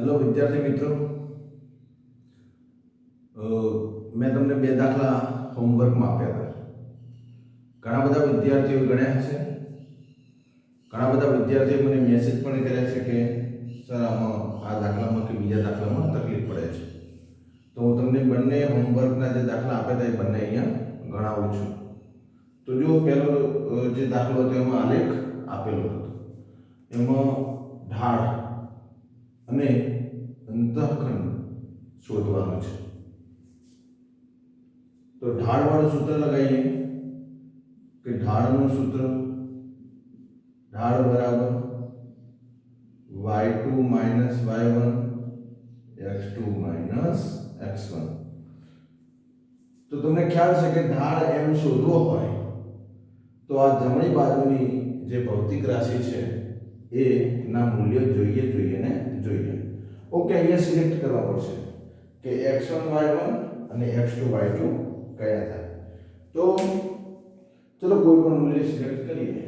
Hello विद्यार्थी मित्रों, मैं तमने बे दाखला होमवर्क में आप्या था। घणा बधा विद्यार्थीओ गण्या हशे। घणा बधा विद्यार्थीओ मने मेसेज पण कर्या छे के सर आ दाखलामां के बीजा दाखलामां तकलीफ पड़े छे। तो हूँ तमने बंने होमवर्कना जे दाखला आप्या था ए बंने अहींया गणावुं छुं। तो जो पहेलो जे दाखलो हतो एमां आलेख आपेलो हतो, एमां ढाळ અને અંતઃખંડ શોધવાનું છે। તો ઢાળવાળું સૂત્ર લગાવીએ કે ઢાળનું સૂત્ર ઢાળ બરાબર y2 minus y1 x2 minus x1। તો તમને ખ્યાલ છે કે ઢાળ એમ શોધવો હોય તો આ જમણી બાજુની જે ભૌતિક રાશિ છે એ ના મૂલ્ય જોઈએ ને જોઈએ। ઓકે, અહીંયા સિલેક્ટ કરવા પડશે કે x1 y1 અને x2 y2 કયા થાય। તો ચલો કોઈ પણ મૂલ્ય સિલેક્ટ કરીએ।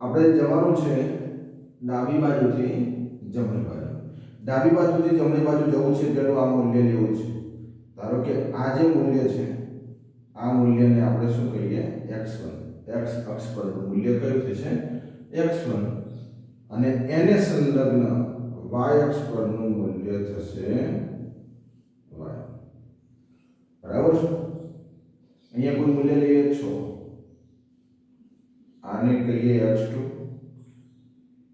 આપણે જવાનું છે ડાબી બાજુથી જમણી બાજુ। ડાબી બાજુથી જમણી બાજુ જવું છે પેલું આ મૂલ્ય લેવું છે। ધારો કે આ જે મૂલ્ય છે આ મૂલ્યને આપણે શું કહીએ x1। x અક્ષ પરનું મૂલ્ય કયું થશે x1 અને એને સંલગ્ન y અક્ષ પરનું મૂલ્ય થશે y। બરાબર છે। અહીંયા કોઈ મૂલ્ય લઈએ 6, આને કહીએ x2,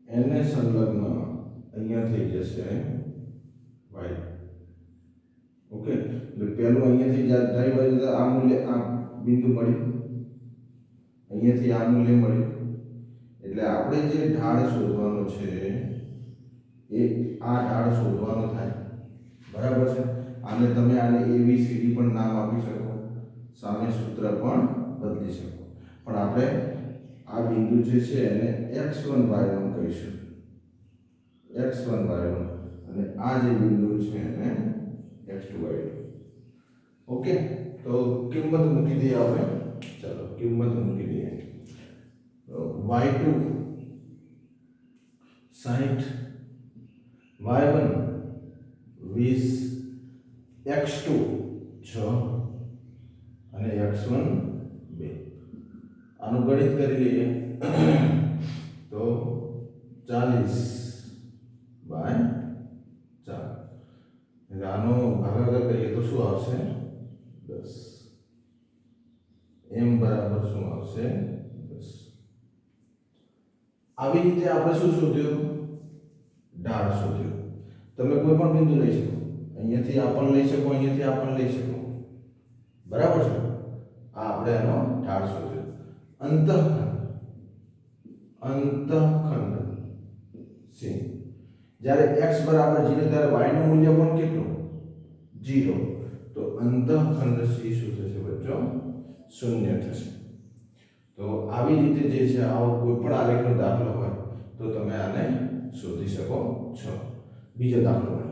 એને સંલગ્ન અહીંયા થઈ જશે y। ઓકે, એટલે પહેલું અહીંયાથી ડાબી બાજુ આ મૂલ્ય આ બિંદુ મળ્યું, અહીંયાથી આ મૂલ્ય મળ્યું, એટલે આપણે જે ઢાળ શોધવાનો છે એ આ ઢાળ શોધવાનો થાય। બરાબર છે। આને તમે આને ABCD પણ નામ આપી શકો, સામે સૂત્ર પણ બદલી શકો, પણ આપણે આ બિંદુ જે છે એને x1 y1 કહીશું, x1 y1, અને આ જે બિંદુ છે એને x2 y2। ઓકે, તો કિંમત મૂકી દઈએ આપણે। ચલો કિંમત મૂકી દઈએ। y2 60, y1 20, x2 6 અને x1 2। આનું ગણિત કરી લઈએ તો 40/4। એટલે આનો ભાગાકાર કરીએ તો શું આવશે 10। m બરાબર શું આવશે 10। આવી રીતે આપણે શું શોધ્યું ઢાળ શોધ્યું। તમે કોઈ પણ બિંદુ લઈ શકો, અહીંયાથી આ પણ લઈ શકો, અહીંયાથી આ પણ લઈ શકો। બરાબર છે। આ આપણે એનો ઢાળ શોધ્યો। અંતઃખંડ C, જ્યારે x બરાબર 0 ત્યારે y નું મૂલ્ય પણ કેટલું 0, તો અંતઃખંડ C શું થશે બચ્ચો 0 થશે। તો આવી રીતે જે છે આવો કોઈ પણ આલેખનો દાખલો હોય તો તમે આને શોધી શકો છો। બીજો દાખલો ગણીએ।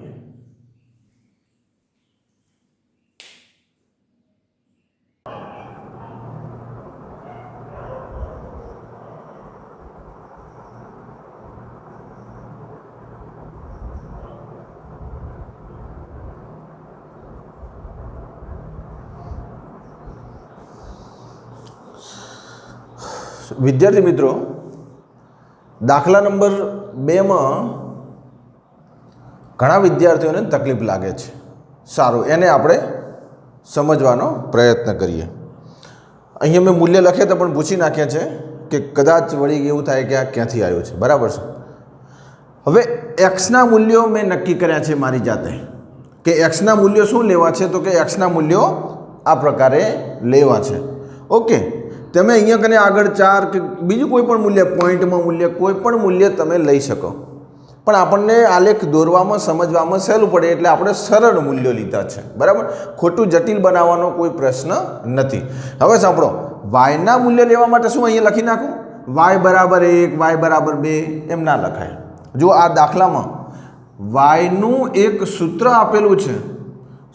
વિદ્યાર્થી મિત્રો, દાખલા નંબર 2 માં ઘણા વિદ્યાર્થીઓને તકલીફ લાગે છે। સારું, એને આપણે સમજવાનો પ્રયત્ન કરીએ। અહીં મેં મૂલ્ય લખ્યા હતા પણ પૂછી નાખ્યા છે કે કદાચ વળી એવું થાય કે આ ક્યાંથી આવ્યું છે। બરાબર છે। હવે એક્સના મૂલ્યો મેં નક્કી કર્યા છે મારી જાતે કે એક્સના મૂલ્યો શું લેવા છે, તો કે એક્સના મૂલ્યો આ પ્રકારે લેવા છે। ઓકે, તમે અહીંયા કને આગળ 4 કે બીજું કોઈ પણ મૂલ્ય, પોઈન્ટમાં મૂલ્ય, કોઈ પણ મૂલ્ય તમે લઈ શકો, પણ આપણને આલેખ દોરવામાં સમજવામાં સહેલું પડે એટલે આપણે સરળ મૂલ્યો લીધા છે। બરાબર, ખોટું જટિલ બનાવવાનો કોઈ પ્રશ્ન નથી। હવે સાંભળો, વાયના મૂલ્ય લેવા માટે શું અહીંયા લખી નાખું y બરાબર 1, y બરાબર 2 એમ ના લખાય। જો આ દાખલામાં વાયનું એક સૂત્ર આપેલું છે,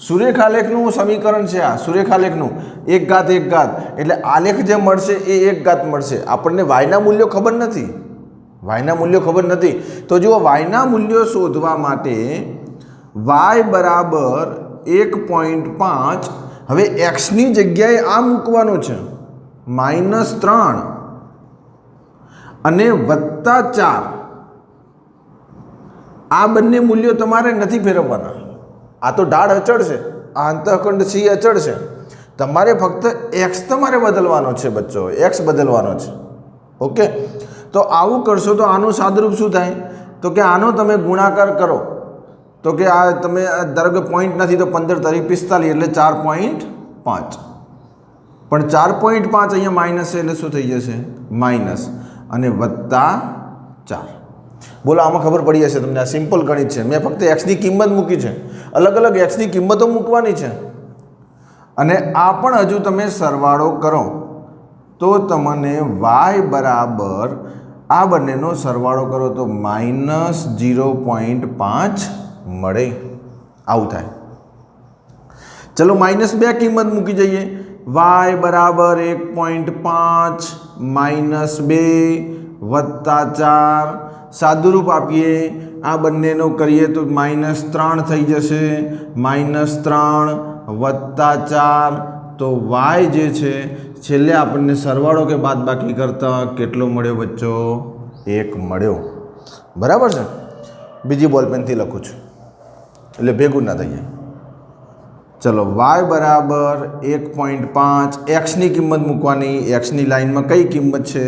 સુરેખાલેખનું સમીકરણ છે આ, સુરેખાલેખનું 1 ઘાત 1 ઘાત, એટલે આલેખ જે મળશે એ 1 ઘાત મળશે। આપણને વાયના મૂલ્યો ખબર નથી, વાયના મૂલ્યો ખબર નથી. તો જુઓ વાયના મૂલ્યો શોધવા માટે વાય બરાબર 1.5. હવે એક્સની જગ્યાએ આ મૂકવાનું છે -3 અને +4. આ બંને મૂલ્યો તમારે નથી ફેરવવાના. આ તો ઢાળ અચળ છે, આ અંતઃખંડ સી અચળ છે. તમારે ફક્ત એક્સ તમારે બદલવાનો છે બચ્ચો, એક્સ બદલવાનો છે. ઓકે, તો આવું કરશો તો આનું સાદરૂપ શું થાય? તો કે આનો તમે ગુણાકાર કરો તો કે આ તમે ધારો કે પોઈન્ટ નથી તો 15 તારીખ 45 એટલે 4.5. પણ 4.5 અહીંયા માઇનસ છે એટલે શું થઈ જશે? માઇનસ અને +4. બોલો, આમાં ખબર પડી જશે તમને. આ સિમ્પલ ગણિત છે. મેં ફક્ત એક્સની કિંમત મૂકી છે, અલગ અલગ એક્સની કિંમતો મૂકવાની છે. અને આ પણ હજુ તમે સરવાળો કરો તો તમને વાય બરાબર આ બંનેનો સરવાળો કરો તો -0.5 મળે. આવું થાય. ચલો -2 કિંમત મૂકી જઈએ. વાય બરાબર 1.5 -2 +4. સાદુરૂપ આપીએ, આ બંનેનો કરીએ તો -3 થઈ જશે. -3 +4 તો વાય જે છે છેલ્લે આપણને સરવાળો કે બાદબાકી કરતા કેટલો મળ્યો બચ્ચો? 1 મળ્યો. બરાબર છે. બીજી બોલપેનથી લખું છું એટલે ભેગું ના થઈ જાય. ચલો, વાય બરાબર 1.5. એક્સની કિંમત મૂકવાની. એક્સની લાઈનમાં કઈ કિંમત છે?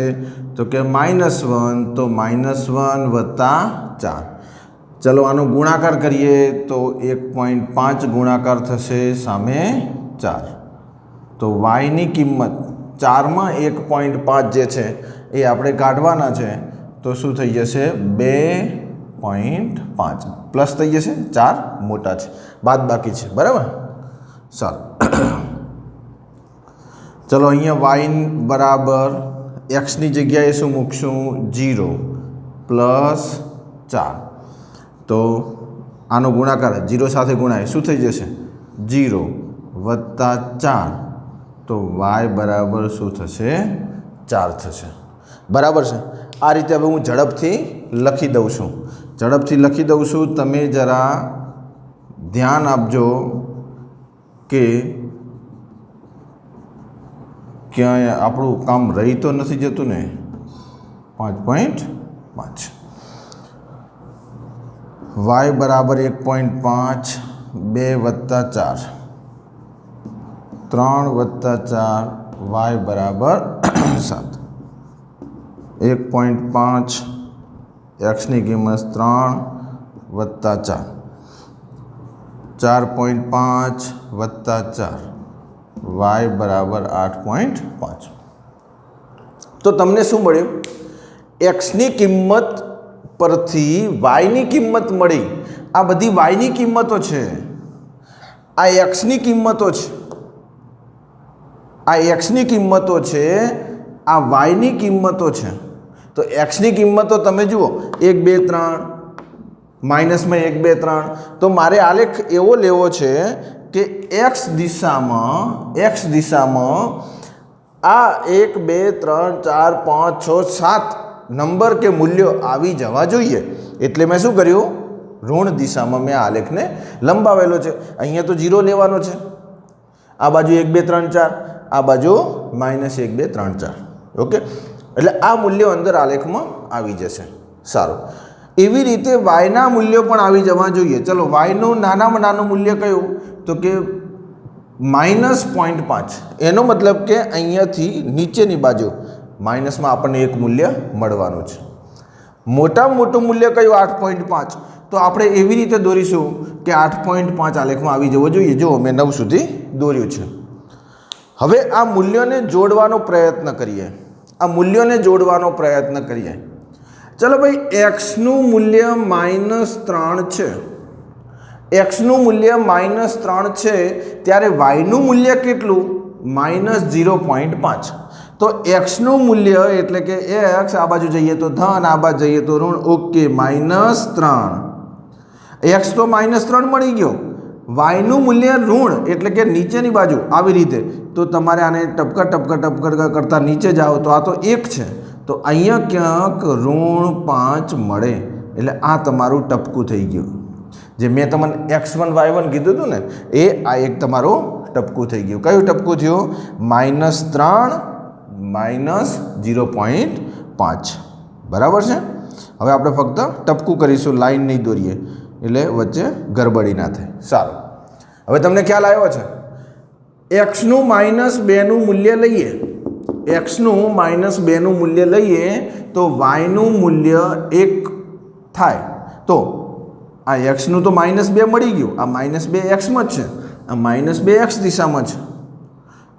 તો કે -1. તો -1 +4. ચલો, આનો ગુણાકાર કરીએ તો 1.5 ગુણાકાર થશે સામે 4. તો વાયની કિંમત 4માં 1.5 જે છે એ આપણે કાઢવાના છે. તો શું થઈ જશે? 2.5 પ્લસ થઈ જશે. 4 મોટા છે, બાદ બાકી છે. બરાબર, સારું. ચલો, અહીંયા વાય બરાબર એક્સની જગ્યાએ શું મૂકશું? 0 +4. તો આનો ગુણાકાર 0 સાથે ગુણાય શું થઈ જશે? 0 +4. તો વાય બરાબર શું થશે? 4 થશે. બરાબર છે. આ રીતે હવે હું ઝડપથી લખી દઉં છું. તમે જરા ધ્યાન આપજો કે ક્યાંય આપણું કામ રહી તો નથી જતું ને. 5.5 વાય બરાબર 1.5 2 +4 3 +4 વાય બરાબર 7. 1.5 એક્સની કિંમત 3 +4 4.5 +4 વાય બરાબર 8.5. તો તમને શું મળ્યું? એક્સની કિંમત પરથી વાયની કિંમત મળી. આ બધી વાયની કિંમતો છે, આ એક્સની કિંમતો છે. આ એક્સની કિંમતો છે, આ વાયની કિંમતો છે. તો એક્સની કિંમતો તમે જુઓ 1 2 3 માઇનસમાં 1 2 3. તો મારે આલેખ એવો લેવો છે કે એક્સ દિશામાં આ 1 2 3 4 5 6 7 નંબર કે મૂલ્યો આવી જવા જોઈએ. એટલે મેં શું કર્યું? ઋણ દિશામાં મેં આલેખને લંબાવેલો છે. અહીંયા તો 0 લેવાનો છે, આ બાજુ 1 2 3 4, આ બાજુ -1 2 3 4. ઓકે, એટલે આ મૂલ્યો અંદર આલેખમાં આવી જશે. સારું. એવી રીતે વાયના મૂલ્યો પણ આવી જવા જોઈએ. ચલો, વાયનું નાનામાં નાનું મૂલ્ય કયું? તો કે -0.5. એનો મતલબ કે અહીંયાથી નીચેની બાજુ માઇનસમાં આપણને એક મૂલ્ય મળવાનું છે. મોટામાં મોટું મૂલ્ય કયું? 8.5. તો આપણે એવી રીતે દોરીશું કે 8.5 આલેખમાં આવી જવો જોઈએ. જો મેં 9 સુધી દોર્યું છે. હવે આ મૂલ્યોને જોડવાનો પ્રયત્ન કરીએ. ચલો ભાઈ, એક્સનું મૂલ્ય -3 છે. એક્સનું મૂલ્ય -3 છે ત્યારે વાયનું મૂલ્ય કેટલું? -0.5. તો એક્સનું મૂલ્ય એટલે કે એક્સ આ બાજુ જઈએ તો ધન, આ બાજુ જઈએ તો ઋણ. ઓકે, -3. એક્સ તો -3 મળી ગયો. વાયનું મૂલ્ય ઋણ એટલે કે નીચેની બાજુ આવી રીતે. તો તમારે આને ટપકા કરતાં નીચે જાઓ તો આ તો 1 છે. तो अहींया क्यांक -5 मळे एटले आ तमारुं टपकું થઈ ગયું जे मैं तमने x1 y1 कीधुं हतुं ने ए आ एक तमारुं टपकું થઈ ગયું कयुं टपकું थयुं -3 -0.5 बराबर है। हवे आपणे फक्त टपकું करीशुं लाइन नहीं दौरीए एटले वच्चे गड़बड़ी ना थाय सारुं। हवे तमने ख्याल आव्यो छे x નું -2 નું मूल्य लईए x નું -2 નું मूल्य लईए तो y નું मूल्य 1 थाय तो आ x નું तो -2 मळी गयुं आ -2 x में छे आ -2 x दिशा में छे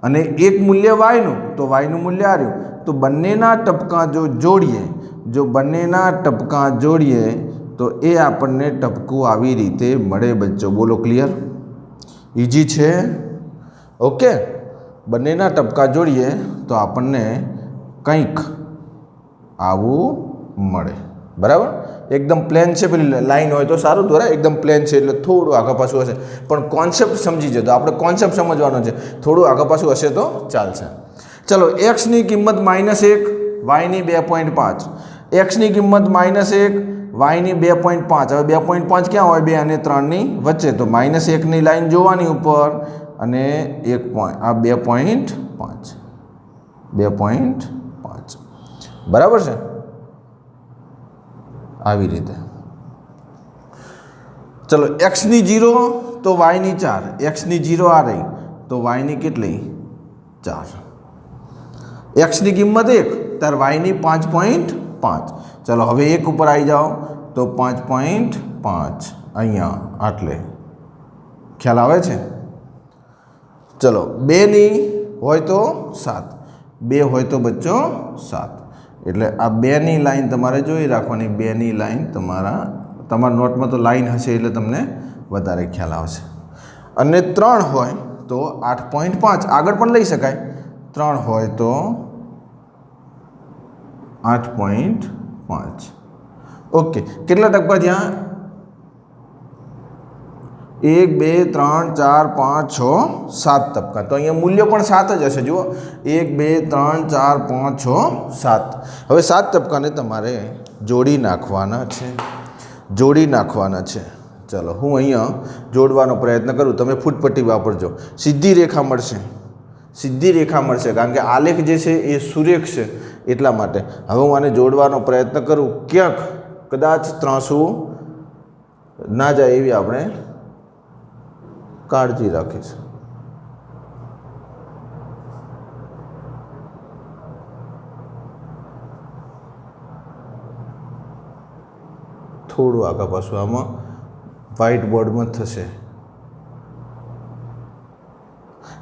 अने एक मूल्य y નું तो y નું मूल्य आ रह्युं तो बंनेना टपका जो बंनेना टपका जोड़ीए तो ए आपणने टपकું આવી રીતે મળે बच्चों। बोलो क्लियर इजी है ओके। बंनेना टपका जोड़ीए तो आपणने कंईक आवुं मळे बराबर। एकदम प्लेन है पेली लाइन हो तो सारूं दोरा एकदम प्लेन है एटले थोड़ुं आगा पाछुं हशे पण कॉन्सेप्ट समझी जजो आपणे कॉन्सेप्ट समझवानो छे थोड़ुं आगा पाछुं हशे तो चालशे। चलो x नी किंमत -1 y नी 2.5 x नी किंमत -1 y नी 2.5 हवे 2.5 क्या होय 2 અને 3 ની વચ્ચે तो -1 ની लाइन जोवानी उपर અને 1 पॉइंट आ 2.5 बराबर है આવી રીતે। चलो x नी 0 तो y नी 4 x नी 0 आ रही तो y नी केटली 4 x नी किंमत 1 तर y नी 5.5 चलो हवे 1 ऊपर आई जाओ तो 5.5 अहींया आटले ख्याल आवे छे। चलो 2 नी होय तो 7 2 होय तो बच्चों 7 एटले आ 2 नी लाइन तमारे जोई राखवानी 2 नी लाइन तमारा नोट में तो लाइन हशे एटले तमने वधारे ख्याल आवशे। अने 3 होय तो 8.5 आगळ पण लई शकाय 3 होय तो 8.5 ओके। केटला टपका थया 1 2 3 4 5 6 7 टपका तो अहींया मूल्य पण 7 ज हशे जुओ 1 2 3 4 5 6 7 हवे 7 टपकाने तमारे जोड़ी नाखवाना छे चलो हूँ अहींया जोड़वानो प्रयत्न करूँ तमे फूटपट्टी वापरजो सीधी रेखा मळशे कारण के आलेख जे छे ए सुरेख छे एटला माटे। हवे हूँ आने जोड़वानो प्रयत्न करूँ क्यांक कदाच ત્રાસું ना जाए एवी आपणे काळजी राखीशुं। थोड़ું आगा पाछું आमां व्हाइट बोर्ड में थशे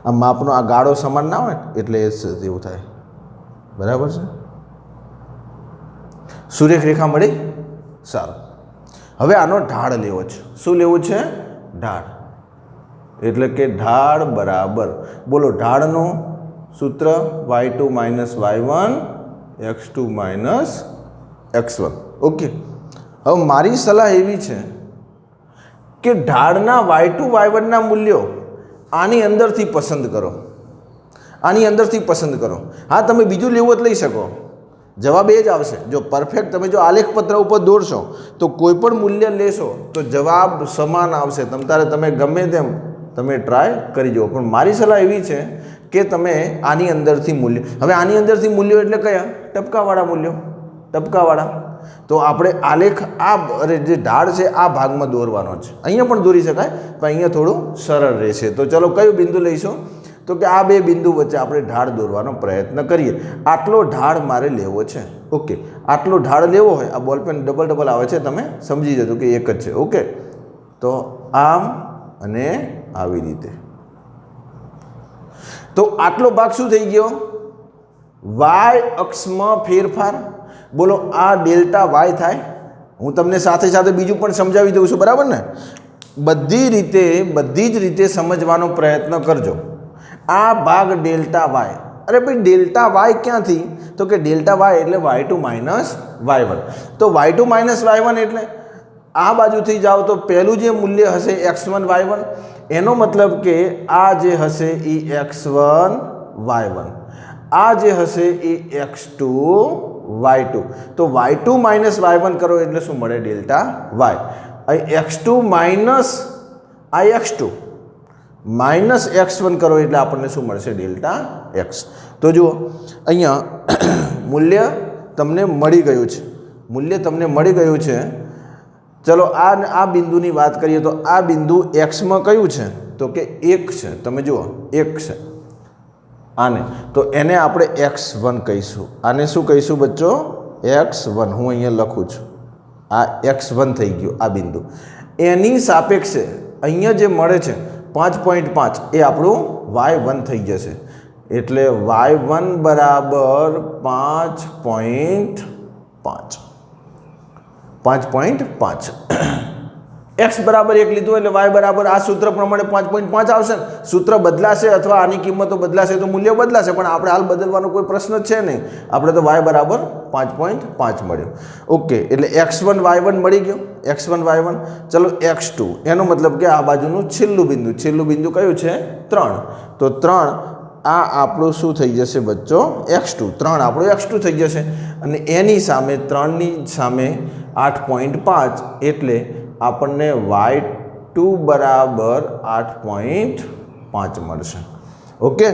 आ मापनो आ गाळो समान ना होय एटले एवुं थाय बराबर छे। सुरेख रेखा मळी सारूं। हवे आनो ढाळ लेवो छे शुं लेवुं छे ढाळ एटले के ढाळ बराबर बोलो ढाळनुं सूत्र y2 - y1 x2 - x1 okay. हवे मारी सलाह एवी छे के ढाळना y2 y1 ना मूल्यों आनी अंदरथी पसंद करो हाँ तमे बीजुं लेवुं लई शको जवाब ए ज आवशे। जो परफेक्ट तमे जो आलेख पत्र पर दौड़शो तो कोईपण मूल्य लेशो तो जवाब समान आवशे तमे गमे तेम तमे ट्राय करी जो पण मारी सलाह एवी छे के तमे आनी अंदरथी मूल्य हवे आनी अंदरथी मूल्यो एटले कया टपकावाळा मूल्यो टपकावाळा तो आपणे आलेख आ अरे जे ढाळ छे आ भागमां दौरवानो छे अहींया पण दौरी शकाय पण अहींया थोडुं सरळ रहेशे। तो चलो कयुं बिंदु लईशुं तो कि आ बे बिंदु वच्चे आपणे ढाळ दौरवानो प्रयत्न करीए। आटलो ढाळ मारे लेवो छे ओके। आटलो ढाळ लेवो होय आ बॉलपेन डबल आवे छे तमे समजी जजो कि एक ज छे ओके। तो आम अने આવી રીતે तो आटलो भाग शुं थई गयो y अक्षमां फेरफार बोलो आ डेल्टा y थाय। हूँ तमने साथे साथे बीजू पण समजावी दઉં છું बराबर ने बधी ज रीते समझवानो प्रयत्न करजो। आ भाग डेल्टा y अरे भाई डेल्टा y क्यांथी तो कि डेल्टा y एटले y2 - y1 तो y2 - y1 एटले आ बाजुथी जाओ तो पहलू जे मूल्य हशे x1 y1 एनो मतलब के आ जे हशे ई x1 y1 आ जे हशे ई x2 y2 તો y2 માઇનસ y1 કરો એટલે શું મળે ડેલ્ટા y અહીં x2 માઇનસ આ x2 માઇનસ x1 કરો એટલે આપણને શું મળશે ડેલ્ટા x તો જુઓ અહીંયા મૂલ્ય તમને મળી ગયું છે ચલો આ બિંદુની વાત કરીએ તો આ બિંદુ x માં કયું છે તો કે 1 છે તમે જુઓ 1 છે આને તો એને આપણે x1 કહીશું આને શું કહીશું બચ્ચો x1 હું અહીંયા લખું છું આ x1 થઈ ગયું આ બિંદુ એની સાપેક્ષે અહીંયા જે મળે છે 5.5 એ આપણું y1 થઈ જશે એટલે y1 બરાબર 5.5 x બરાબર 1 લીધું એટલે y બરાબર આ સૂત્ર પ્રમાણે 5.5 આવશે ને સૂત્ર બદલાશે અથવા આની કિંમતો બદલાશે તો મૂલ્ય બદલાશે પણ આપણે હાલ બદલવાનો કોઈ પ્રશ્ન છે નહીં આપણે તો y બરાબર 5.5 મળ્યું ઓકે એટલે x1 y1 મળી ગયું x1 y1 ચલો x2 એનો મતલબ કે આ બાજુનું છેલ્લું બિંદુ કયું છે 3 તો 3 આ આપણું શું થઈ જશે બચ્ચો x2 3 આપણું x2 થઈ જશે અને એની સામે 3 ની સામે 8.5 એટલે આપણને y2 બરાબર 8.5 મળશે ઓકે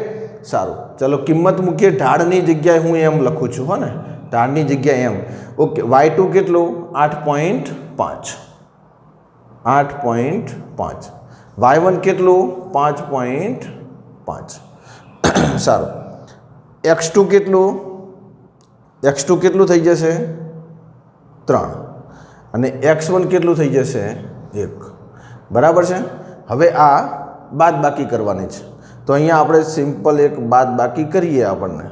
સારું ચલો કિંમત મૂકીએ ઢાળની જગ્યાએ હું એમ લખું છું હો ને ઢાળની જગ્યાએ એમ ઓકે y2 કેટલું 8.5 y1 કેટલું 5.5 સારું x2 કેટલું થઈ જશે 3 અને x1 કેટલું થઈ જશે 1 બરાબર છે હવે આ બાદબાકી કરવાની છે તો અહીંયા આપણે સિમ્પલ એક બાદબાકી કરીએ આપણને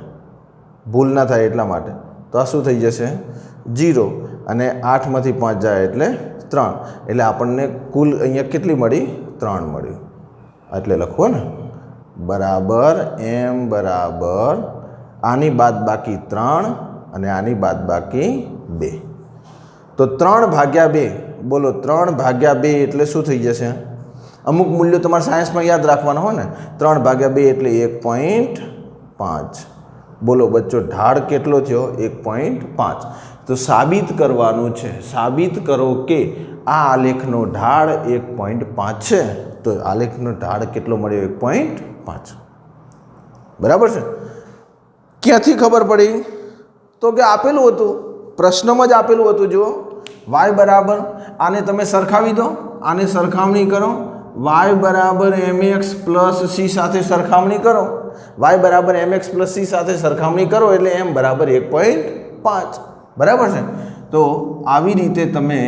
ભૂલ ના થાય એટલા માટે તો આ શું થઈ જશે 0 અને 8 માંથી 5 જાય એટલે 3 એટલે આપણને કુલ અહીંયા કેટલી મળી 3 મળ્યું એટલે લખો ને બરાબર m બરાબર આની બાદબાકી 3 અને આની બાદબાકી 2 તો 3/2 બોલો 3/2 એટલે શું થઈ જશે અમુક મૂલ્યો તમારે સાયન્સમાં યાદ રાખવાના હોય ને 3/2 એટલે 1.5 બોલો બચ્ચો ઢાળ કેટલો થયો 1.5 તો સાબિત કરવાનું છે સાબિત કરો કે આ આલેખનો ઢાળ 1.5 છે તો આલેખનો ઢાળ કેટલો મળ્યો 1.5 બરાબર છે ક્યાંથી ખબર પડી તો કે આપેલું હતું પ્રશ્નમાં જ આપેલું હતું જુઓ y બરાબર આને તમે સરખાવી દો આને સરખામણી કરો y બરાબર mx પ્લસ c સાથે સરખામણી કરો y બરાબર mx પ્લસ c સાથે સરખામણી કરો એટલે m બરાબર 1.5 બરાબર છે તો આવી રીતે તમે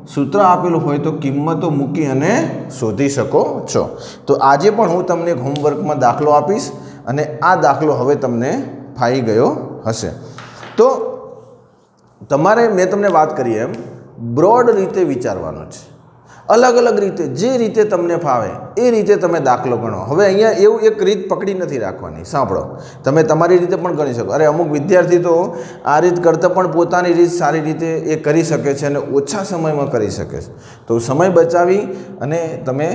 સૂત્ર આપેલું હોય તો કિંમતો મૂકી અને શોધી શકો છો તો આજે પણ હું તમને હોમવર્કમાં દાખલો આપીશ અને આ દાખલો હવે તમને ફાવી ગયો હશે તો તમારે મેં તમને વાત કરી એમ બ્રોડ રીતે વિચારવાનું છે અલગ અલગ રીતે જે રીતે તમને ફાવે એ રીતે તમે દાખલો ગણો હવે અહીંયા એવું એક રીત પકડી નથી રાખવાની સાંભળો તમે તમારી રીતે પણ ગણી શકો અરે અમુક વિદ્યાર્થી તો આ રીત કરતાં પણ પોતાની રીત સારી રીતે એ કરી શકે છે અને ઓછા સમયમાં કરી શકે છે તો સમય બચાવી અને તમે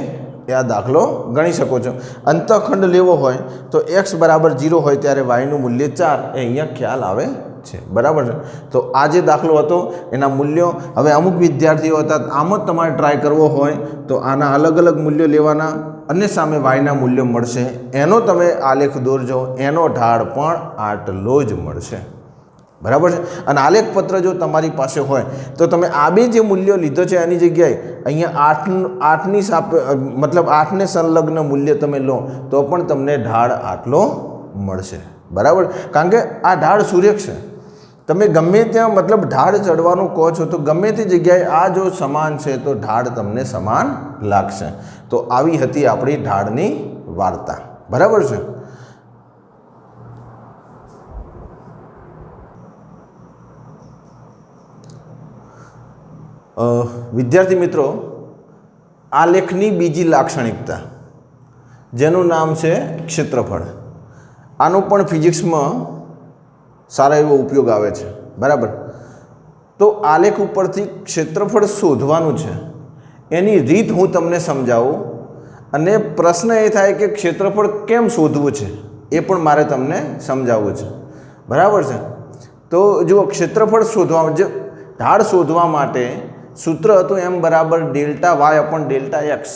આ દાખલો ગણી શકો છો અંતઃખંડ લેવો હોય તો x બરાબર 0 હોય ત્યારે y નું મૂલ્ય 4 એ અહીંયા ખ્યાલ આવે છે બરાબર છે તો આ જે દાખલો હતો એના મૂલ્યો હવે અમુક વિદ્યાર્થીઓ હતા આમ જ તમારે ટ્રાય કરવો હોય તો આના અલગ અલગ મૂલ્યો લેવાના અને સામે વાયના મૂલ્યો મળશે એનો તમે આલેખ દોરજો એનો ઢાળ પણ આટલો જ મળશે બરાબર છે અને આલેખ પત્ર જો તમારી પાસે હોય તો તમે આ બે જે મૂલ્યો લીધો છે એની જગ્યાએ અહીંયા 8ની મતલબ 8ને સંલગ્ન મૂલ્ય તમે લો તો પણ તમને ઢાળ આટલો મળશે બરાબર કારણ કે આ ઢાળ સુરેખ છે તમે ગમે ત્યાં મતલબ ઢાળ ચડવાનું કહો છો તો ગમે તે જગ્યાએ આ જો સમાન છે તો ઢાળ તમને સમાન લાગશે તો આવી હતી આપણી ઢાળની વાર્તા બરાબર છે વિદ્યાર્થી મિત્રો આ લેખની બીજી લાક્ષણિકતા જેનું નામ છે ક્ષેત્રફળ આનો પણ ફિઝિક્સમાં સારા એવો ઉપયોગ આવે છે બરાબર તો આલેખ ઉપરથી ક્ષેત્રફળ શોધવાનું છે એની રીત હું તમને સમજાવું અને પ્રશ્ન એ થાય કે ક્ષેત્રફળ કેમ શોધવું છે એ પણ મારે તમને સમજાવવું છે બરાબર છે તો જુઓ ક્ષેત્રફળ શોધવા જે ઢાળ શોધવા માટે સૂત્ર હતું એમ બરાબર delta Y upon delta X,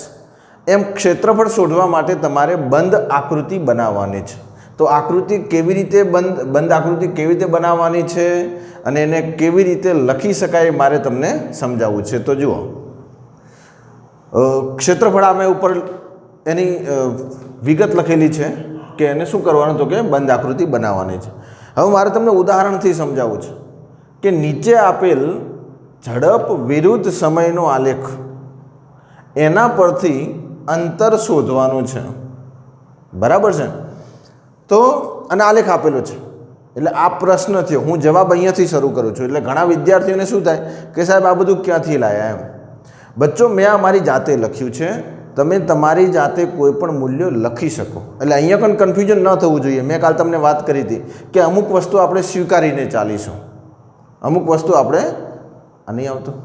એમ ક્ષેત્રફળ શોધવા માટે તમારે બંધ આકૃતિ બનાવવાની છે. તો આકૃતિ કેવી રીતે બંધ આકૃતિ કેવી રીતે બનાવવાની છે અને એને કેવી રીતે લખી શકાય મારે તમને સમજાવવું છે. તો જુઓ ક્ષેત્રફળ આમે ઉપર એની વિગત લખેલી છે કે એને શું કરવાનું, તો કે બંધ આકૃતિ બનાવવાની છે. હવે મારે તમને ઉદાહરણથી સમજાવવું છે કે નીચે આપેલ ઝડપ વિરુદ્ધ સમયનો આલેખ, એના પરથી અંતર શોધવાનું છે. બરાબર છે? તો અને આલેખ આપેલો છે એટલે આ પ્રશ્ન થયો. હું જવાબ અહીંયાથી શરૂ કરું છું. એટલે ઘણા વિદ્યાર્થીઓને શું થાય કે સાહેબ આ બધું ક્યાંથી લાયા એમ. બચ્ચો મેં આ મારી જાતે લખ્યું છે, તમે તમારી જાતે કોઈ પણ મૂલ્યો લખી શકો. એટલે અહીંયા પણ કન્ફ્યુઝન ન થવું જોઈએ. મેં કાલ તમને વાત કરી હતી કે અમુક વસ્તુ આપણે સ્વીકારીને ચાલીશું, અમુક વસ્તુ આપણે આ નહીં આવતું.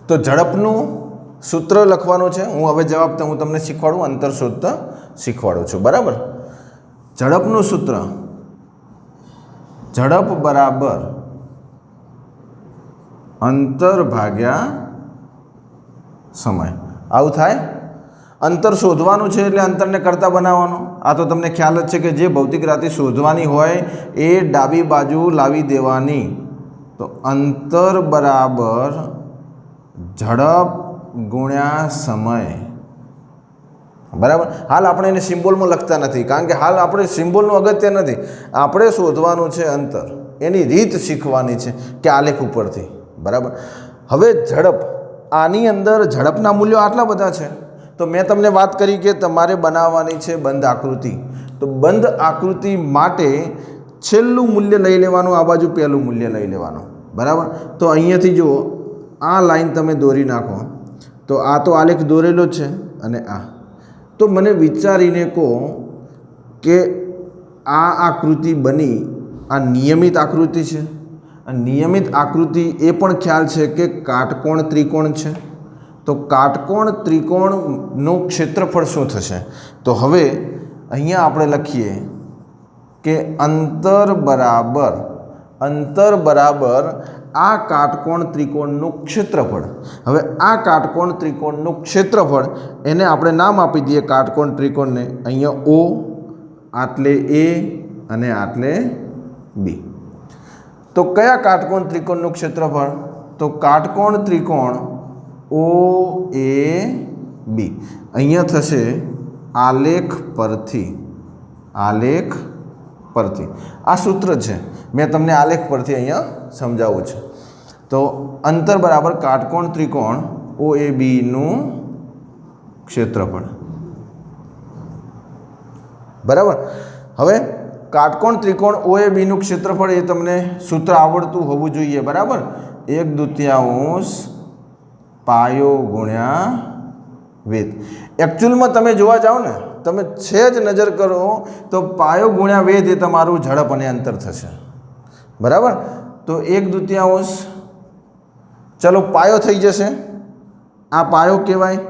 તો ઝડપનું સૂત્ર લખવાનું છે. હું હવે જવાબ હું તમને શીખવાડું, અંતર શોધતા શીખવાડું છું. બરાબર? ઝડપનું સૂત્ર ઝડપ બરાબર અંતર ભાગ્યા સમય. આવું થાય. અંતર શોધવાનું છે એટલે અંતરને કરતા બનાવવાનું. આ તો તમને ખ્યાલ જ છે કે જે ભૌતિક રાશિ શોધવાની હોય એ ડાબી બાજુ લાવી દેવાની. તો અંતર બરાબર ઝડપ ગુણ્યા સમય. બરાબર? હાલ આપણે એને સિમ્બોલમાં લખતા નથી કારણ કે હાલ આપણે સિમ્બોલનું અગત્ય નથી. આપણે શોધવાનું છે અંતર, એની રીત શીખવાની છે કે આલેખ ઉપરથી. બરાબર? હવે ઝડપ, આની અંદર ઝડપના મૂલ્યો આટલા બધા છે. તો મેં તમને વાત કરી કે તમારે બનાવવાની છે બંધ આકૃતિ. તો બંધ આકૃતિ માટે છેલ્લું મૂલ્ય લઈ લેવાનું, આ બાજુ પહેલું મૂલ્ય લઈ લેવાનું. બરાબર? તો અહીંયાથી જુઓ આ લાઈન તમે દોરી નાખો તો આ તો આલેખ દોરેલો જ છે અને આ. તો મને વિચારીને કહો કે આ આકૃતિ બની, આ નિયમિત આકૃતિ છે. નિયમિત આકૃતિ એ પણ ખ્યાલ છે કે કાટકોણ ત્રિકોણ છે. તો કાટકોણ ત્રિકોણનું ક્ષેત્રફળ શું થશે? તો હવે અહીંયા આપણે લખીએ કે અંતર બરાબર આ કાટકોણ ત્રિકોણનું ક્ષેત્રફળ. હવે આ કાટકોણ ત્રિકોણનું ક્ષેત્રફળ એને આપણે નામ આપી દઈએ કાટકોણ ત્રિકોણને. અહીંયા O, આટલે A અને આટલે B. તો કયા કાટકોણ ત્રિકોણનું ક્ષેત્રફળ? તો કાટકોણ ત્રિકોણ OAB. અહીંયા થશે આલેખ પરથી. આ સૂત્ર છે, મેં તમને આલેખ પરથી અહીંયા સમજાવું છે. તો અંતર બરાબર કાટકોણ ત્રિકોણ OABનું ક્ષેત્રફળ. બરાબર? હવે કાટકોણ ત્રિકોણ OABનું ક્ષેત્રફળ એ તમને સૂત્ર આવડતું હોવું જોઈએ. બરાબર? 1/2 પાયો ગુણ્યા વેધ. એકચ્યુઅલમાં તમે જોવા જાઓ ને, તમે સહેજ નજર કરો તો પાયો ગુણ્યા વેધ એ તમારું ઝડપ અને અંતર થશે. બરાબર? તો 1/2, ચલો પાયો થઈ જશે. આ પાયો કહેવાય.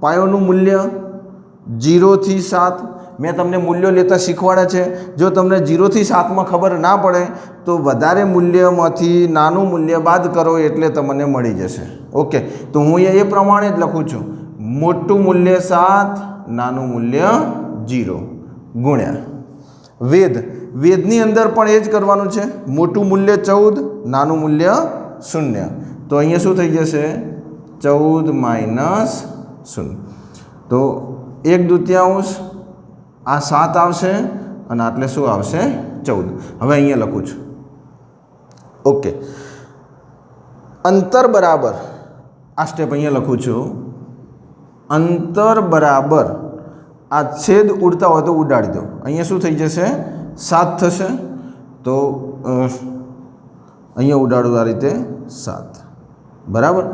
પાયોનું મૂલ્ય 0 થી 7. મેં તમને મૂલ્યો લેતા શીખવાડ્યા છે. જો તમને 0 થી 7માં ખબર ના પડે તો વધારે મૂલ્યમાંથી નાનું મૂલ્ય બાદ કરો એટલે તમને મળી જશે. ઓકે? તો હું એ પ્રમાણે જ લખું છું. મોટું મૂલ્ય 7, નાનું મૂલ્ય 0 ગુણ્યા વેધ. વેધની અંદર પણ એ જ કરવાનું છે. મોટું મૂલ્ય 14, નાનું મૂલ્ય 0. તો અહીંયા શું થઈ જશે? 14 - 0. તો 1/2 આ 7 આવશે અને આટલે શું આવશે? 14. હવે અહીંયા લખું છું. ઓકે? અંતર બરાબર, આ સ્ટેપ અહીંયા લખું છું. અંતર બરાબર આ છેદ ઉડતા હોય તો ઉડાડી દો. અહીંયા શું થઈ જશે? 7 થશે. તો અહીંયા ઉડાડું આ રીતે 7. બરાબર?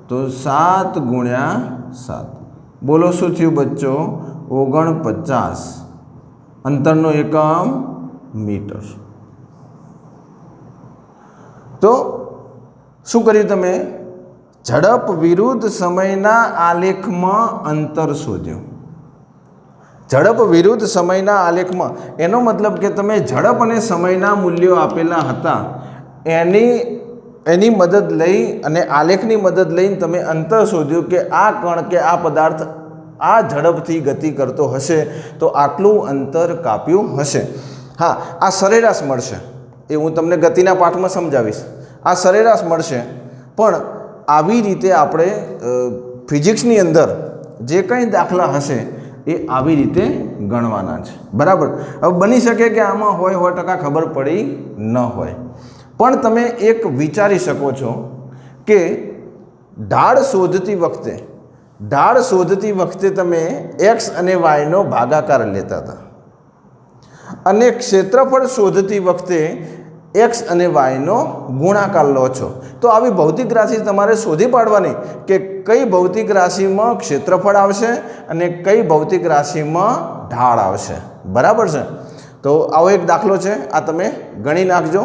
તો 7 ગુણ્યા 7. બોલો શું થયું બચ્ચો? 49. અંતરનો એકમ મીટર. તો શું કર્યું તમે? ઝડપ વિરુદ્ધ સમયના આલેખમાં અંતર શોધ્યું. ઝડપ વિરુદ્ધ સમયના આલેખમાં, એનો મતલબ કે તમે ઝડપ અને સમયના મૂલ્યો આપેલા હતા એની મદદ લઈ અને આલેખની મદદ લઈને તમે અંતર શોધ્યું કે આ કણ કે આ પદાર્થ આ ઝડપથી ગતિ કરતો હશે તો આટલું અંતર કાપ્યું હશે. હા, આ સરેરાશ મળશે, એ હું તમને ગતિના પાઠમાં સમજાવીશ. આ સરેરાશ મળશે, પણ આવી રીતે આપણે ફિઝિક્સની અંદર જે કંઈ દાખલા હશે એ આવી રીતે ગણવાના છે. બરાબર. હવે બની શકે કે આમાં હોય 100% ખબર પડી ન હોય, પણ તમે એક વિચારી શકો છો કે ઢાળ શોધતી વખતે તમે એક્સ અને વાયનો ભાગાકાર લેતા હતા અને ક્ષેત્રફળ શોધતી વખતે એક્સ અને વાયનો ગુણાકાર લો છો. તો આવી ભૌતિક રાશિ તમારે શોધી પાડવાની કે કઈ ભૌતિક રાશિમાં ક્ષેત્રફળ આવશે અને કઈ ભૌતિક રાશિમાં ઢાળ આવશે. બરાબર છે. તો આવો એક દાખલો છે, આ તમે ગણી નાખજો.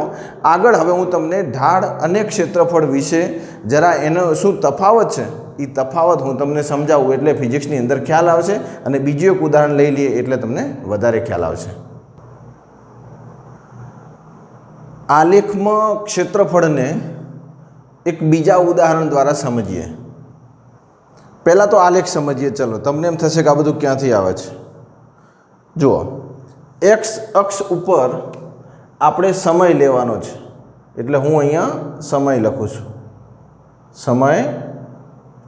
આગળ હવે હું તમને ઢાળ અને ક્ષેત્રફળ વિશે જરા એનો શું તફાવત છે એ તફાવત હું તમને સમજાવું એટલે ફિઝિક્સની અંદર ખ્યાલ આવશે, અને બીજું એક ઉદાહરણ લઈ લઈએ એટલે તમને વધારે ખ્યાલ આવશે. આલેખમાં ક્ષેત્રફળને એક બીજા ઉદાહરણ દ્વારા સમજીએ. પહેલાં તો આલેખ સમજીએ. ચલો, તમને એમ થશે કે આ બધું ક્યાંથી આવે છે. જુઓ, એક્સ અક્ષ ઉપર આપણે સમય લેવાનો છે, એટલે હું અહીંયા સમય લખું છું, સમય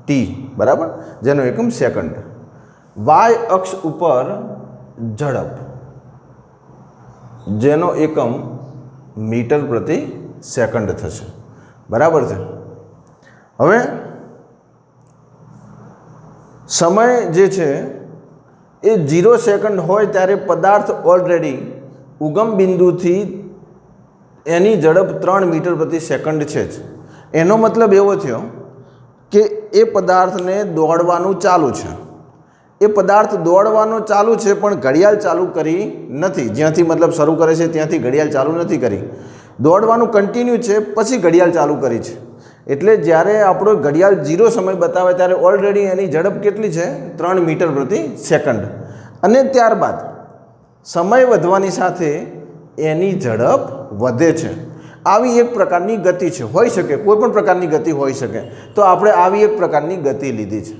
ટી, બરાબર, જેનો એકમ સેકન્ડ. વાય અક્ષ ઉપર ઝડપ, જેનો એકમ મીટર પ્રતિ સેકન્ડ થશે. બરાબર છે. હવે સમય જે છે એ 0 સેકન્ડ હોય ત્યારે પદાર્થ ઓલરેડી ઉગમ બિંદુથી એની ઝડપ 3 મીટર પ્રતિ સેકન્ડ છે જ. એનો મતલબ એવો થયો કે એ પદાર્થને દોડવાનું ચાલુ છે. એ પદાર્થ દોડવાનું ચાલુ છે પણ ઘડિયાળ ચાલુ કરી નથી. જ્યાંથી મતલબ શરૂ કરે છે ત્યાંથી ઘડિયાળ ચાલુ નથી કરી, દોડવાનું કન્ટિન્યુ છે, પછી ઘડિયાળ ચાલુ કરી છે. એટલે જ્યારે આપણો ઘડિયાળ 0 સમય બતાવે ત્યારે ઓલરેડી એની ઝડપ કેટલી છે? 3 મીટર પ્રતિ સેકન્ડ. અને ત્યારબાદ સમય વધવાની સાથે એની ઝડપ વધે છે. આવી એક પ્રકારની ગતિ છે, હોઈ શકે, કોઈ પણ પ્રકારની ગતિ હોઈ શકે. તો આપણે આવી એક પ્રકારની ગતિ લીધી છે.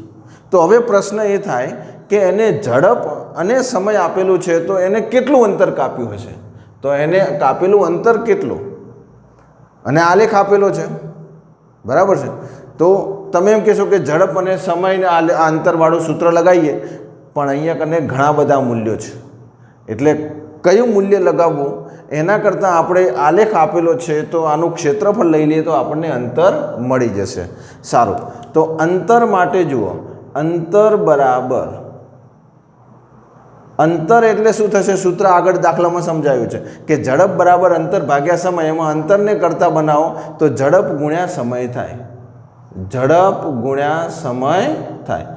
તો હવે પ્રશ્ન એ થાય કે એને ઝડપ અને સમય આપેલું છે તો એને કેટલું અંતર કાપ્યું હશે? તો એને કાપેલું અંતર કેટલું, અને આલેખ આપેલો છે. બરાબર છે. તો તમે એમ કહેશો કે ઝડપ અને સમયને અંતરવાળું સૂત્ર લગાવીએ, પણ અહીંયા કને ઘણા બધા મૂલ્યો છે, એટલે કયું મૂલ્ય લગાવવું એના કરતાં આપણે આલેખ આપેલો છે તો આનું ક્ષેત્રફળ લઈ લઈએ તો આપણને અંતર મળી જશે. સારું, તો અંતર માટે જુઓ, અંતર બરાબર, અંતર એટલે શું થશે? સૂત્ર આગળ દાખલામાં સમજાયું છે કે ઝડપ બરાબર અંતર ભાગ્યા સમય. એમાં અંતરને કરતા બનાવો તો ઝડપ ગુણ્યા સમય થાય, ઝડપ ગુણ્યા સમય થાય.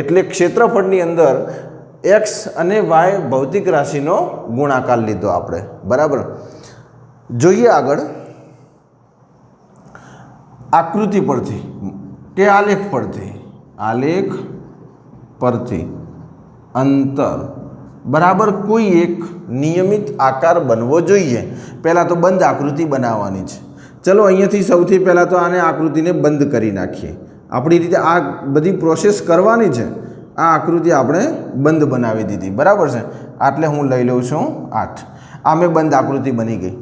એટલે ક્ષેત્રફળની અંદર એક્સ અને વાય ભૌતિક રાશિનો ગુણાકાર લીધો આપણે. બરાબર. જોઈએ આગળ આકૃતિ પરથી કે આલેખ પરથી અંતર બરાબર કોઈ એક નિયમિત આકાર બનવો જોઈએ. પહેલાં તો બંધ આકૃતિ બનાવવાની છે. ચલો, અહીંયાથી સૌથી પહેલાં તો આને આકૃતિને બંધ કરી નાખીએ. આપણી રીતે આ બધી પ્રોસેસ કરવાની છે. આ આકૃતિ આપણે બંધ બનાવી દીધી. બરાબર છે. આટલે હું લઈ લઉં છું 8. આ મેં બંધ આકૃતિ બની ગઈ.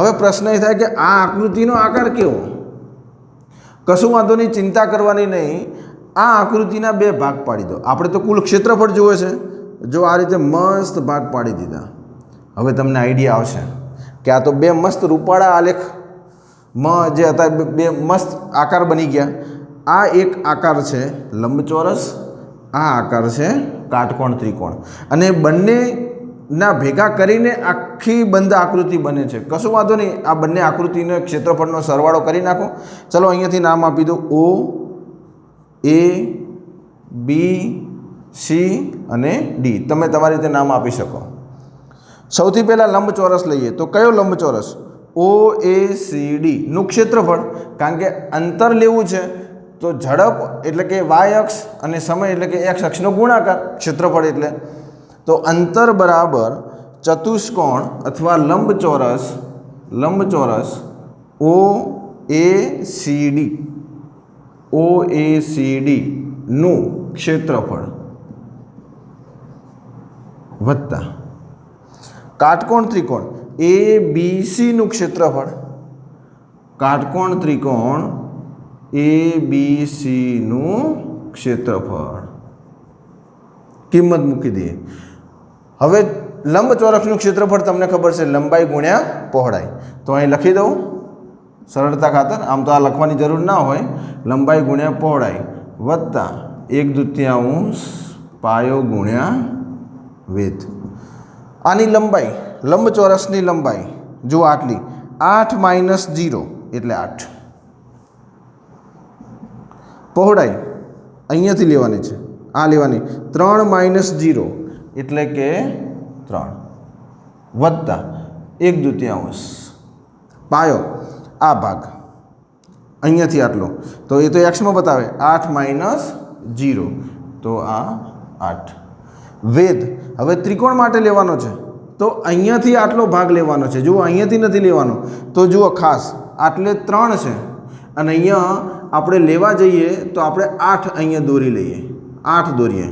હવે પ્રશ્ન એ થાય કે આ આકૃતિનો આકાર કેવો? કશું વાંધો નહીં, ચિંતા કરવાની નહીં. આ આકૃતિના 2 ભાગ પાડી દો. આપણે તો કુલ ક્ષેત્રફળ જોવે છે. જો આ રીતે મસ્ત ભાગ પાડી દીધા, હવે તમને આઈડિયા આવશે કે આ તો 2 મસ્ત રૂપાળા આલેખમાં જે હતા 2 મસ્ત આકાર બની ગયા. આ એક આકાર છે લંબચોરસ, આ આકાર છે કાટકોણ ત્રિકોણ, અને બંનેના ભેગા કરીને આખી બંધ આકૃતિ બને છે. કશું વાંધો નહીં, આ બંને આકૃતિનો ક્ષેત્રફળનો સરવાળો કરી નાખો. ચલો, અહીંયાથી નામ આપી દો O, A, B, C અને D. તમે તમારી રીતે નામ આપી શકો. સૌથી પહેલાં લંબચોરસ લઈએ તો કયો લંબચોરસ? OACD નું ક્ષેત્રફળ. કારણ કે અંતર લેવું છે તો ઝડપ એટલે કે વાય અક્ષ અને સમય એટલે કે એક્સ અક્ષનો ગુણાકાર, ક્ષેત્રફળ એટલે. તો અંતર બરાબર ચતુષ્કોણ અથવા લંબચોરસ OECD નું ક્ષેત્રફળ વત્તા કાટકોણ ત્રિકોણ ABC નું ક્ષેત્રફળ, કાટકોણ ત્રિકોણ ABC નું ક્ષેત્રફળ કિંમત મૂકી દઈએ. હવે લંબચોરસનું ક્ષેત્રફળ તમને ખબર છે લંબાઈ ગુણ્યા પહોળાઈ, તો અહીં લખી દઉં સરળતા ખાતર. આમ તો આ લખવાની જરૂર ના હોય. લંબાઈ ગુણ્યા પહોળાઈ વત્તા 1/2 પાયો ગુણ્યા વેધ. આની લંબાઈ, લંબચોરસની લંબાઈ જો આટલી 8 - 0 એટલે 8. પહોળાઈ અહીંયાથી લેવાની છે, આ લેવાની 3 - 0 એટલે કે 3 વત્તા 1/2 પાયો આ ભાગ અહીંયાથી આટલો, તો એ તો એક્સમાં બતાવે 8 - 0 તો આ 8. વેધ હવે ત્રિકોણ માટે લેવાનો છે તો અહીંયાથી આટલો ભાગ લેવાનો છે. જુઓ અહીંયાથી નથી લેવાનો, તો જુઓ ખાસ આટલે 3 છે અને અહીંયા આપણે લેવા જઈએ તો આપણે 8 અહીંયા દોરી લઈએ, 8 દોરીએ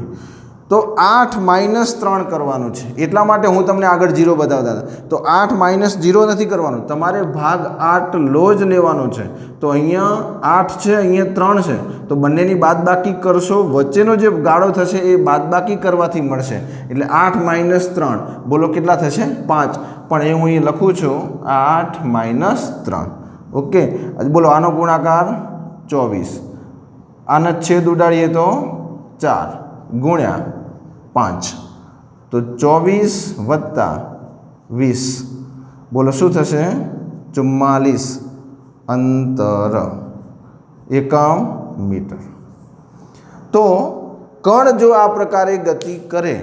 તો 8 - 3 કરવાનું છે. એટલા માટે હું તમને આગળ 0 બતાવતા હતા. તો 8 - 0 નથી કરવાનું, તમારે ભાગ આટલો જ લેવાનો છે. તો અહીંયા 8 છે, અહીંયા 3 છે, તો બંનેની બાદબાકી કરશો, વચ્ચેનો જે ગાળો થશે એ બાદબાકી કરવાથી મળશે. એટલે 8 - 3 બોલો કેટલા થશે? 5. પણ એ હું અહીં લખું છું 8 - 3. ઓકે, બોલો આનો ગુણાકાર 24. આના છેદ ઉડાડીએ તો 4 ગુણ્યા 5 તો 24 વત્તા 20 બોલો શું થશે? 44 અંતર એકમ મીટર. તો કણ જો આ પ્રકારે ગતિ કરે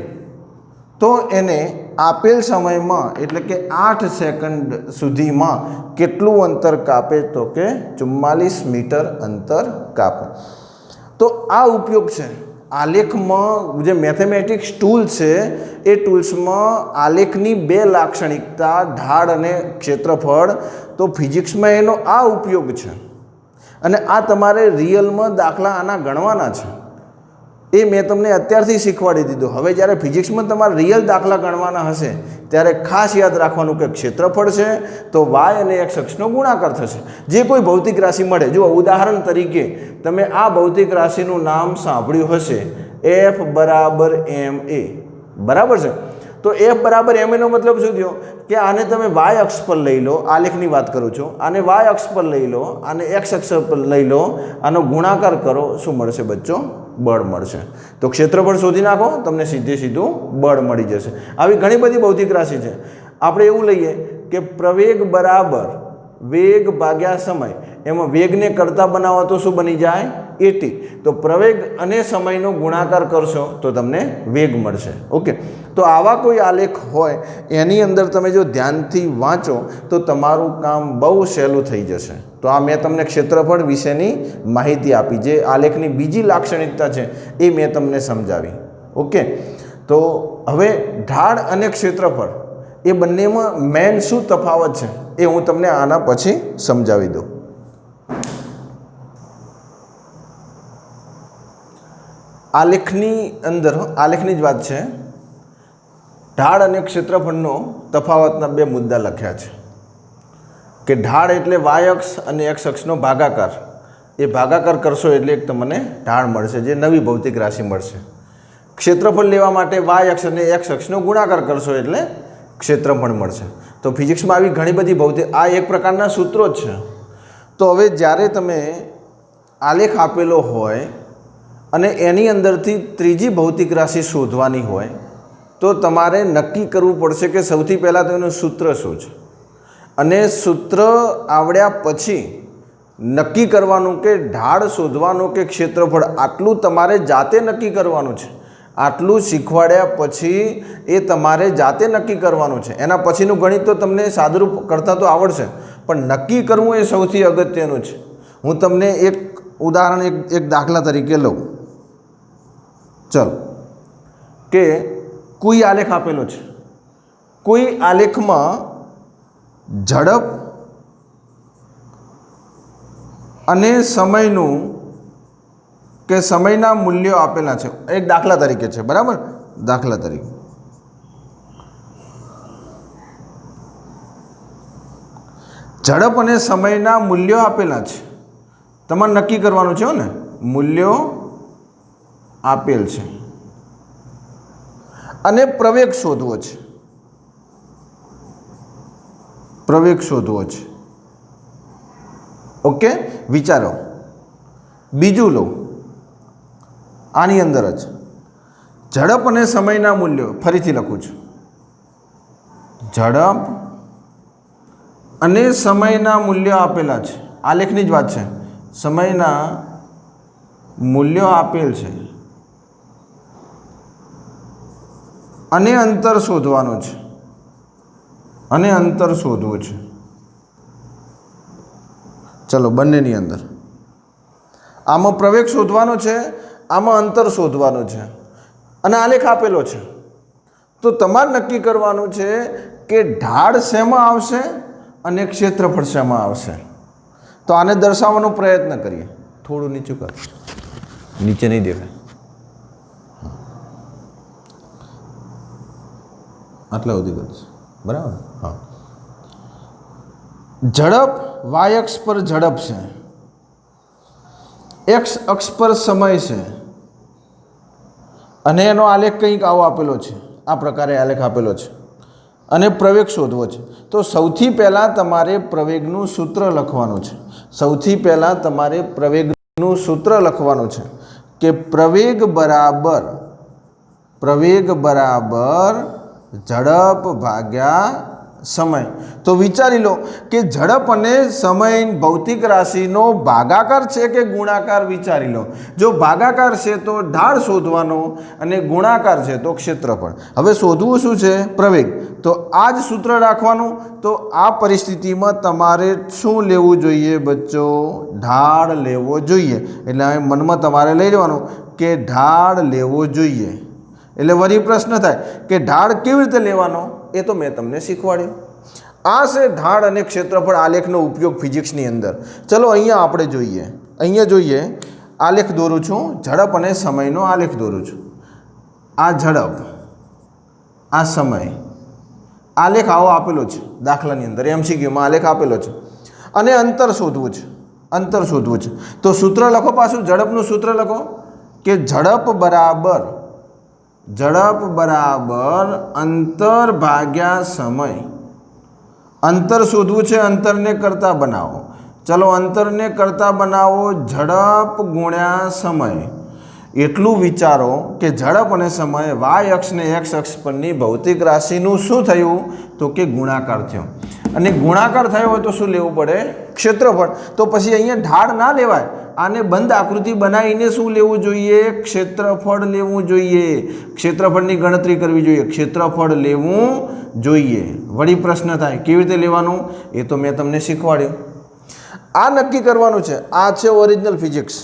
તો એને આપેલ સમયમાં એટલે કે 8 સેકન્ડ સુધીમાં કેટલું અંતર કાપે? તો કે 44 મીટર અંતર કાપે. તો આ ઉપયોગ છે આલેખમાં. જે મેથેમેટિક્સ ટૂલ છે એ ટૂલ્સમાં આલેખની 2 લાક્ષણિકતા, ઢાળ અને ક્ષેત્રફળ. તો ફિઝિક્સમાં એનો આ ઉપયોગ છે અને આ તમારે રિયલમાં દાખલા આના ગણવાના છે. એ મેં તમને અત્યારથી શીખવાડી દીધું. હવે જ્યારે ફિઝિક્સમાં તમારે રિયલ દાખલા ગણવાના હશે ત્યારે ખાસ યાદ રાખવાનું કે ક્ષેત્રફળ છે તો વાય અને એક્સ અક્ષનો ગુણાકાર થશે. જે કોઈ ભૌતિક રાશિ મળે, જુઓ ઉદાહરણ તરીકે તમે આ ભૌતિક રાશિનું નામ સાંભળ્યું હશે, F = ma. બરાબર છે? તો F = ma નો મતલબ શું થયો કે આને તમે વાય અક્ષ પર લઈ લો, આલેખની વાત કરું છું, આને વાય અક્ષ પર લઈ લો, આને એક્સ અક્ષ પર લઈ લો, આનો ગુણાકાર કરો, શું મળશે બચ્ચો? બળ મળશે. તો ક્ષેત્રફળ શોધી નાખો, તમને સીધું બળ મળી જશે. આવી ઘણી બધી ભૌતિક રાશિ છે. આપણે એવું લઈએ કે પ્રવેગ બરાબર વેગ ભાગ્યા સમય. એમાં વેગને કરતા બનાવો તો શું બની જાય? AT. તો પ્રવેગ અને સમયનો ગુણાકાર કરશો તો તમને વેગ મળશે. ઓકે, તો આવા કોઈ આલેખ હોય એની અંદર તમે જો ધ્યાનથી વાંચો તો તમારું કામ બહુ સહેલું થઈ જશે. તો આ મેં તમને ક્ષેત્રફળ વિશેની માહિતી આપી. જે આલેખની બીજી લાક્ષણિકતા છે એ મેં તમને સમજાવી. ઓકે, તો હવે ઢાળ અને ક્ષેત્રફળ એ બંનેમાં મેન શું તફાવત છે એ હું તમને આના પછી સમજાવી દઉં. આલેખની અંદર આલેખની જ વાત છે. ઢાળ અને ક્ષેત્રફળનો તફાવતના 2 મુદ્દા લખ્યા છે કે ઢાળ એટલે વાય અક્ષ અને એક્સ અક્ષનો ભાગાકાર. એ ભાગાકાર કરશો એટલે એક તમને ઢાળ મળશે, જે નવી ભૌતિક રાશિ મળશે. ક્ષેત્રફળ લેવા માટે વાય અક્ષ અને એક્સ અક્ષનો ગુણાકાર કરશો એટલે ક્ષેત્રફળ મળશે. તો ફિઝિક્સમાં આવી ઘણી બધી ભૌતિક આ એક પ્રકારના સૂત્રો જ છે. તો હવે જ્યારે તમે આલેખ આપેલો હોય અને એની અંદરથી ત્રીજી ભૌતિક રાશિ શોધવાની હોય તો તમારે નક્કી કરવું પડશે કે સૌથી પહેલાં તો એનું સૂત્ર શું છે, અને સૂત્ર આવડ્યા પછી નક્કી કરવાનું કે ઢાળ શોધવાનું કે ક્ષેત્રફળ આટલું તમારે જાતે નક્કી કરવાનું છે. આટલું શીખવાડ્યા પછી એ તમારે જાતે નક્કી કરવાનું છે. એના પછીનું ગણિત તો તમને સાદુરૂપ કરતાં તો આવડશે, પણ નક્કી કરવું એ સૌથી અગત્યનું છે. હું તમને એક ઉદાહરણ એક દાખલા તરીકે લઉં. ચલો કે કોઈ આલેખ આપેલો છે, કોઈ આલેખમાં ઝડપ અને સમયનું કે સમયના મૂલ્યો આપેલા છે. એક દાખલા તરીકે છે, બરાબર. દાખલા તરીકે ઝડપ અને સમયના મૂલ્યો આપેલા છે. તમારે નક્કી કરવાનું છે ને, મૂલ્યો આપેલ છે અને પ્રવેગ શોધવો છે. પ્રવેગ શોધવો છે. ઓકે, વિચારો. બીજું લો, આની અંદર જ ઝડપ અને સમયના મૂલ્યો, ફરીથી લખું છું, ઝડપ અને સમયના મૂલ્યો આપેલા છે. આલેખની જ વાત છે. સમયના મૂલ્યો આપેલ છે અને અંતર શોધવાનું છે. અને અંતર શોધવું છે. ચલો, બંનેની અંદર આમાં પ્રવેગ શોધવાનો છે, આમાં અંતર શોધવાનું છે અને આલેખ આપેલો છે. તો તમારે નક્કી કરવાનું છે કે ઢાળ શેમાં આવશે અને ક્ષેત્રફળ શેમાં આવશે. તો આને દર્શાવવાનો પ્રયત્ન કરીએ. થોડું નીચું કર, નીચે નહીં દેખાય. આટલા સુધી કરશે, બરાબર. હા, ઝડપ વાય અક્ષ પર ઝડપ છે, એક્સ અક્ષ પર સમય છે અને એનો આલેખ કંઈક આવો આપેલો છે. આ પ્રકારે આલેખ આપેલો છે અને પ્રવેગ શોધવો છે. તો સૌથી પહેલાં તમારે પ્રવેગનું સૂત્ર લખવાનું છે. સૌથી પહેલાં તમારે પ્રવેગનું સૂત્ર લખવાનું છે કે પ્રવેગ બરાબર ઝડપ ભાગ્યા સમય. તો વિચારી લો કે ઝડપ અને સમય ભૌતિક રાશિનો ભાગાકાર છે કે ગુણાકાર. વિચારી લો. જો ભાગાકાર છે તો ઢાળ શોધવાનો અને ગુણાકાર છે તો ક્ષેત્રફળ. હવે શોધવું શું છે? પ્રવેગ. તો આ જ સૂત્ર રાખવાનું. તો આ પરિસ્થિતિમાં તમારે શું લેવું જોઈએ બચ્ચો? ઢાળ લેવો જોઈએ. એટલે અહીં મનમાં તમારે લઈ લેવાનું કે ઢાળ લેવો જોઈએ. એટલે વળી પ્રશ્ન થાય કે ઢાળ કેવી રીતે લેવાનો? એ તો મેં તમને શીખવાડ્યું. આ છે ઢાળ અને ક્ષેત્રફળ આલેખનો ઉપયોગ ફિઝિક્સની અંદર. ચલો અહીંયા આપણે જોઈએ. અહીંયા જોઈએ, આલેખ દોરું છું, ઝડપ અને સમયનો આલેખ દોરું છું. આ ઝડપ, આ સમય, આલેખ આવો આપેલો છે દાખલાની અંદર. MCQમાં આલેખ આપેલો છે અને અંતર શોધવું છે. અંતર શોધવું છે. તો સૂત્ર લખો, પાછું ઝડપનું સૂત્ર લખો કે ઝડપ બરાબર અંતર ભાગ્યા સમય. અંતર શોધવું છે, અંતરને કરતા બનાવો. ચલો, અંતરને કરતા બનાવો, ઝડપ ગુણ્યા સમય. એટલું વિચારો કે ઝડપ અને સમય વાય અક્ષ ને એક્સ અક્ષ પરની ભૌતિક રાશિનું શું થયું? તો કે ગુણાકાર થયો. અને ગુણાકાર થયો હોય તો શું લેવું પડે? ક્ષેત્રફળ. તો પછી અહીંયા ઢાળ ના લેવાય. આને બંધ આકૃતિ બનાવીને શું લેવું જોઈએ? ક્ષેત્રફળ લેવું જોઈએ. ક્ષેત્રફળની ગણતરી કરવી જોઈએ. ક્ષેત્રફળ લેવું જોઈએ. વળી પ્રશ્ન થાય કેવી રીતે લેવાનું? એ તો મેં તમને શીખવાડ્યું. આ નક્કી કરવાનું છે. આ છે ઓરિજિનલ ફિઝિક્સ.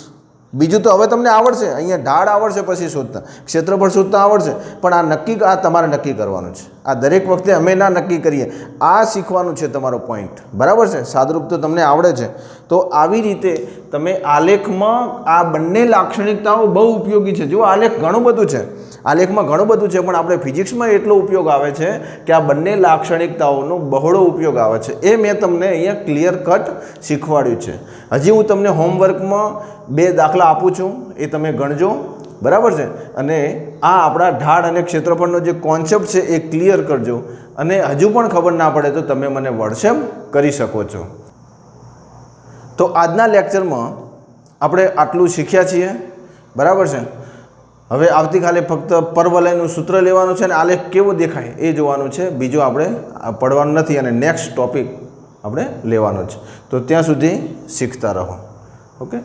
બીજું તો હવે તમને આવડશે. અહીંયા ઢાળ આવડશે, પછી શોધતા ક્ષેત્રફળ શોધતા આવડશે. પણ આ તમારે નક્કી કરવાનું છે. આ દરેક વખતે અમે ના નક્કી કરીએ. આ શીખવાનું છે તમારો પોઈન્ટ. બરાબર છે? સાદરૂપ તો તમને આવડે છે. તો આવી રીતે તમે આલેખમાં આ બંને લાક્ષણિકતાઓ બહુ ઉપયોગી છે. જો આલેખ ઘણું બધું છે, આલેખમાં ઘણું બધું છે, પણ આપણે ફિઝિક્સમાં એટલો ઉપયોગ આવે છે કે આ બંને લાક્ષણિકતાઓનો બહોળો ઉપયોગ આવે છે. એ મેં તમને અહીંયા ક્લિયર કટ શીખવાડ્યું છે. હજી હું તમને હોમવર્કમાં 2 દાખલા આપું છું, એ તમે ગણજો. બરાબર છે? અને આ આપણા ઢાળ અને ક્ષેત્રફળનો જે કોન્સેપ્ટ છે એ ક્લિયર કરજો. અને હજુ પણ ખબર ના પડે તો તમે મને વોટ્સએપ કરી શકો છો. તો આજના લેક્ચરમાં આપણે આટલું શીખ્યા છીએ. બરાબર છે? હવે આવતીકાલે ફક્ત પરવલયનું સૂત્ર લેવાનું છે અને આલેખ કેવો દેખાય એ જોવાનું છે. બીજું આપણે પડવાનું નથી અને નેક્સ્ટ ટોપિક આપણે લેવાનો છે. તો ત્યાં સુધી શીખતા રહો. ઓકે.